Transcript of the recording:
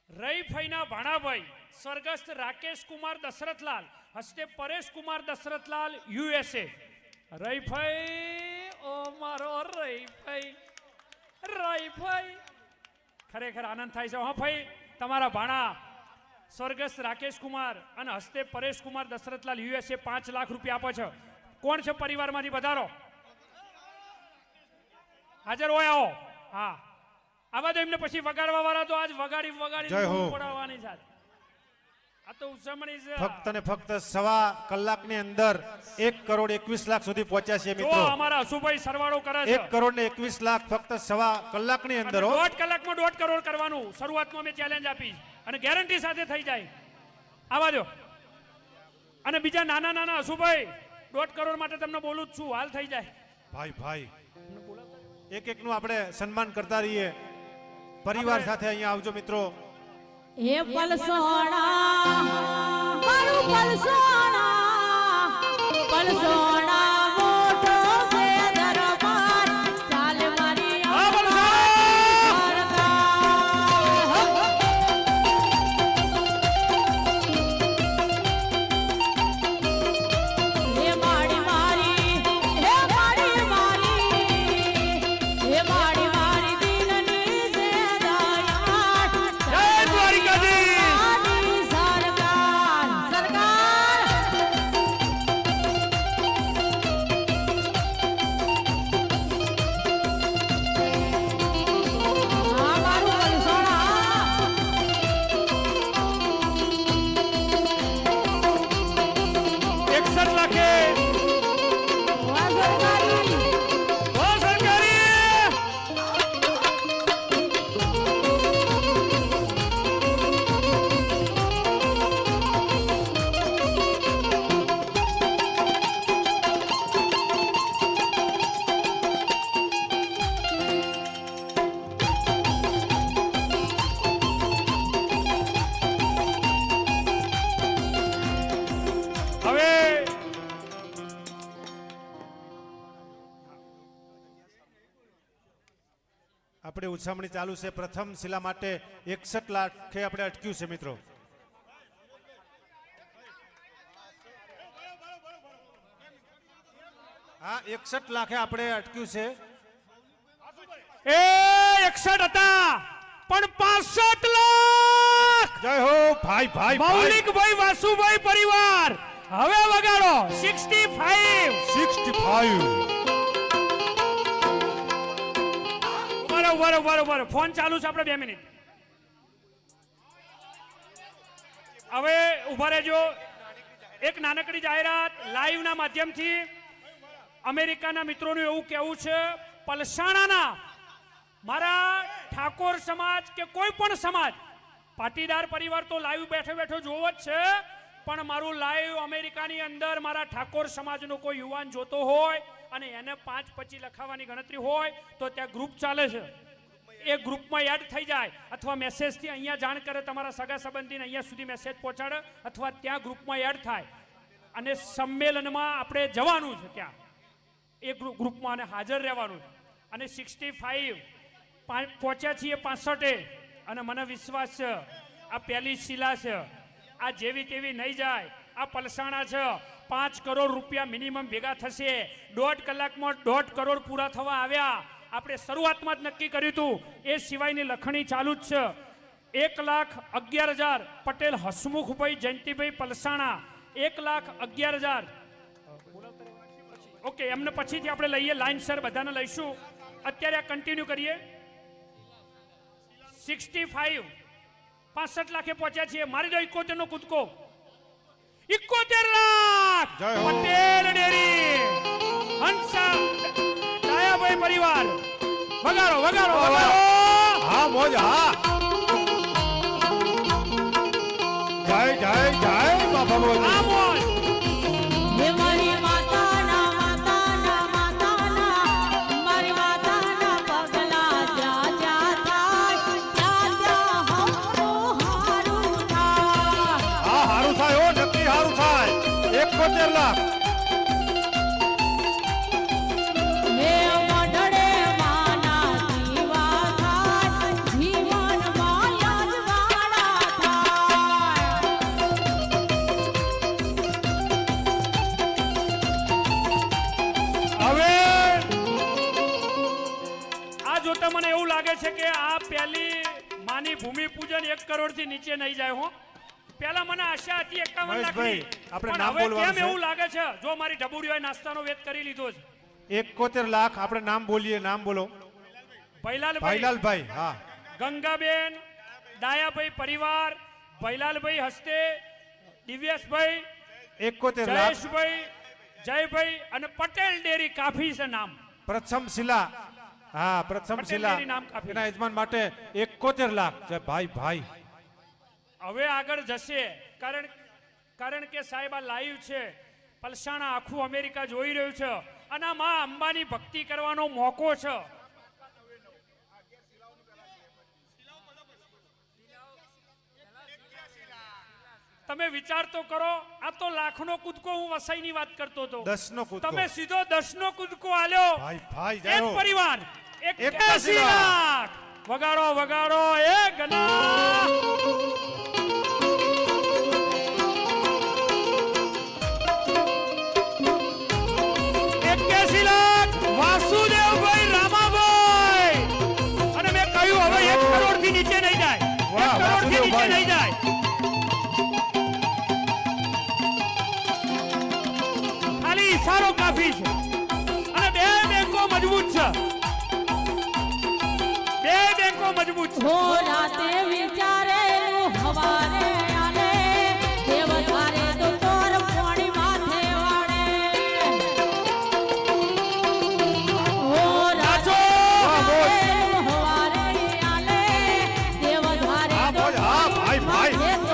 રઈફઈના ભાણાભાઈ સ્વર્ગસ્થ રાકેશ કુમાર દશરથલાલ હસ્તે પરેશ કુમાર દશરથલાલ USA. રઈફઈ ઓ મારો રઈફઈ રઈફઈ ખરેખર આનંદ થાય છે. હા ભાઈ, તમારા ભાણા સ્વર્ગસ્થ રાકેશ કુમાર અને હસ્તે પરેશ કુમાર દશરથલાલ USA 5 લાખ રૂપિયા આપે છે. કોણ છે પરિવારમાંથી? વધારો હાજર હોય આવો. હા, આવા તો એમને પછી વગાડવા વાળા તો આજ વગાડી પડાવવાની છે. આ તો ઉજવણી છે. ફક્ત ને ફક્ત સવા કલાકની અંદર 1 કરોડ 21 લાખ સુધી પહોંચ્યા છે મિત્રો. અમારા અશુભાઈ સરવાળો કરે છે. 1 કરોડ ને 21 લાખ ફક્ત સવા કલાકની અંદર. 1.5 કલાકમાં 1.5 કરોડ કરવાનું. શરૂઆતમાં મેં ચેલેન્જ આપી અને ગેરંટી સાથે થઈ જાય. આવા દો. અને બીજા નાના નાના અશુભાઈ 1.5 કરોડ માટે તમને બોલું જ છું, હાલ થઈ જાય. ભાઈ એક એક નું આપણે સન્માન કરતા રહીએ. પરિવાર સાથે અહીંયા આવજો મિત્રો. હે પલસોણા મારું પલસોણા મોટો છે દરબાર ચાલે મારી હે માડી મારી હે માડી મારી હે માડી મારી દિલની છે દયા જય દ્વારિકાધીશ. આપણે ઉછામણી ચાલુ છે. પ્રથમ શિલા માટે 61 લાખે આપણે અટક્યું છે મિત્રો. હા, 61 લાખે આપણે અટક્યું છે. એ 61 હતા પણ 65 લાખ. જય હો ભાઈ મૌલિકભાઈ વાસુભાઈ પરિવાર હવે વગાડો. 65. બરોબર ફોન ચાલુ છે. આપણે 2 મિનિટ હવે ઉભા રહેજો. એક નાનકડી જાહેરાત લાઈવ ના માધ્યમથી. અમેરિકાના મિત્રોનું એવું કહેવું છે, પલસાણાના મારા ઠાકોર સમાજ કે કોઈ પણ સમાજ પાટીદાર પરિવાર તો લાઈવ બેઠો જોવો જ છે, પણ મારું લાઈવ અમેરિકાની અંદર મારા ઠાકોર સમાજનો કોઈ યુવાન જોતો હોય અને એને 5-25 લખાવવાની ગણતરી હોય તો ત્યાં ગ્રુપ ચાલે છે. એ ગ્રુપમાં એડ થઈ જાય અથવા મેસેજથી અહીંયા જાણ કરે, તમારા સગા સંબંધીને અહીંયા સુધી મેસેજ પહોંચાડે અથવા ત્યાં ગ્રુપમાં એડ થાય અને સંમેલનમાં આપણે જવાનું છે. ત્યાં એ ગ્રુપમાં અને હાજર રહેવાનું છે. અને 65 પહોંચ્યા છીએ 65. અને મને વિશ્વાસ છે આ પહેલી શિલા છે, આ જેવી તેવી નહીં જાય. આ પલસાણા છે. 5 કરોડ રૂપિયા મિનિમમ ભેગા થશે. 1.5 કલાકમાં 1.5 કરોડ પૂરા થવા આવ્યા. આપણે શરૂઆતમાં જ નક્કી કર્યું હતું. એ સિવાયની લખણી ચાલુ જ છે. 1,11,000 પટેલ હસમુખભાઈ જયંતિભાઈ પલસાણા. 1,11,000. ઓકે, એમને પછીથી આપણે લઈએ. લાઈન સર બધાને લઈશું. અત્યારે આ કન્ટિન્યુ કરીએ. 65 લાખે પહોંચ્યા છીએ. મારી દો 71 નો કૂદકો. 71 લાખ પટેલ ડેરી હંસા દયાભાઈ પરિવાર. વગાડો. હા મોજ. હા, જય બાબા બોલ. આ મોજ. હે મારી માતાના મારી માતાના પગલા જા થાય હારું થાય. હા, હારું થાય. ઓ નક્કી હારું થાય. 71 લાખ. હે મઢડે ભૂમિપૂજન 1 કરોડ થી નીચે નહીં જાય હો. પહેલા મને આશા હતી 51 મહેશભાઈ, લાખની. આપણે પણ નામ હવે બોલવાનું કેમ છે. એવું લાગે છે જો મારી ઢબુડીઓએ નાસ્તાનો વેત કરી લીધો છે. 71 લાખ આપણે નામ બોલીએ, નામ બોલો. ભૈલાલભાઈ, ભાઈલાલભાઈ, હા. ગંગાબેન, ડાયાભાઈ પરિવાર, ભૈલાલભાઈ હસ્તે, દિવ્યેશભાઈ, 71 લાખ. જયેશભાઈ, જયભાઈ અને પટેલ ડેરી કાફી છે નામ. પ્રથમ શિલા, હા, પ્રથમ પટેલ શિલા ડેરી નામ કાપી. એના યજમાન માટે 71 લાખ. જય ભાઈ ભાઈ. હવે આગળ જશે કારણ કે સાહેબ આ લાઈવ છે. પલસાણા આખું અમેરિકા જોઈ રહ્યું છે અને આ માં અંબાની ભક્તિ કરવાનો મોકો છે. તમે વિચાર તો કરો, આ તો લાખનો કૂદકો હું વસાઈની વાત કરતો હતો. 10 નો કૂદકો. તમે સીધો 10 નો કૂદકો આલ્યો. ભાઈ ભાઈ, જય એક હો. પરિવાર 81 81 લાખ. વગાડો વગાડો એ ગના. વાસુદેવભાઈ, રામાભાઈ અને મેં કહ્યું હવે 1 કરોડ થી નીચે નહીં જાય. 1 વાહ, કરોડ થી નીચે વાસુદેવભાઈ. નહીં જાય. ખાલી ઈશારો કાફી છે અને બે બેંકો મજબૂત છે. બે બેંકો મજબૂત છે. હો રાતે વિચારેલું હવારે આલે દેવ ધારે તો તોર પાણી માથે વાળે. હો રાતે વિચારેલું હવારે આલે દેવ ધારે હા, તો બોલ, હા, ભાઈ, ભાઈ. માથે